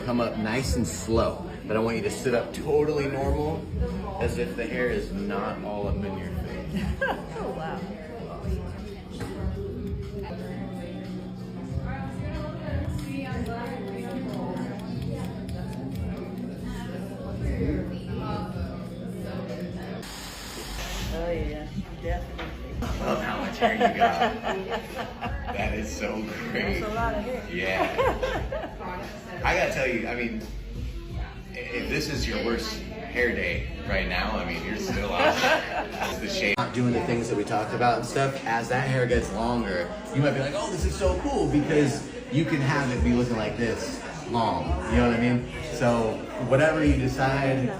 come up nice and slow. But I want you to sit up totally normal, as if the hair is not all up in your face. Oh, wow. Oh, yeah, definitely. I love how much hair you got. That is so great. That's a lot of hair. Yeah. I gotta tell you, I mean, if this is your worst hair day right now, I mean, you're still awesome. The shape. Not doing the things that we talked about and stuff, as that hair gets longer, you might be like, oh, this is so cool, because you can have it be looking like this long. You know what I mean? So whatever you decide,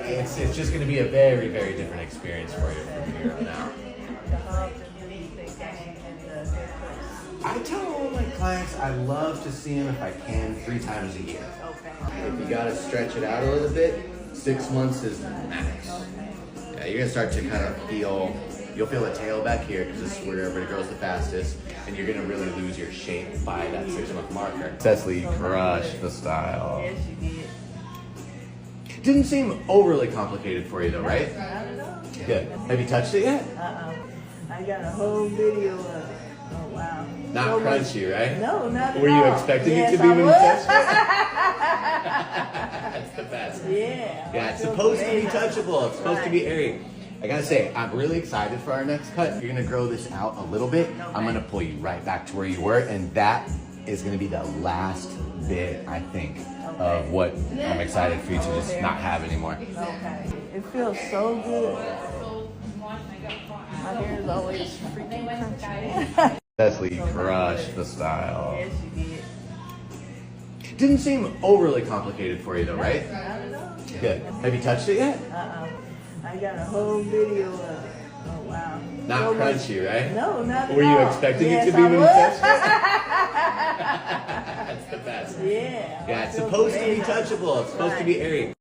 it's just going to be a very, very different experience for you from here on out. I tell all my clients I love to see them if I can 3 times a year. Okay. If you got to stretch it out a little bit, 6 months is max. Yeah, you're going to start to kind of feel, you'll feel the tail back here because this is where everybody grows the fastest, and you're going to really lose your shape by that 6-month marker. Cecily, you crushed the style. Yes, you did. Didn't seem overly complicated for you though, right? Not at all. Good. Have you touched it yet? I got a whole video of it. Oh, wow. Not So much- crunchy, right? No, not at Were all. you expecting Yes, it to be I when you was. touched it? That's the best. Yeah. Yeah, it's I feel supposed to be amazing. touchable. It's supposed to be Right. airy. I gotta say, I'm really excited for our next cut. You're gonna grow this out a little bit. I'm gonna pull you right back to where you were, and that is gonna be the last bit, I think, of what I'm excited for you to just not have anymore. Okay. It feels so good. My hair is always freaking crunchy. Cecily, crushed the style. Yes, you did. Didn't seem overly complicated for you though, right? Not at all. Good. Have you touched it yet? I got a whole video of it. Oh, wow. Not So much- crunchy, right? No, not at Were you all. expecting Yes, it to be I when you was. touched it? That's the best. Yeah. Yeah, it's I feel supposed to be amazing. touchable. It's supposed to be airy.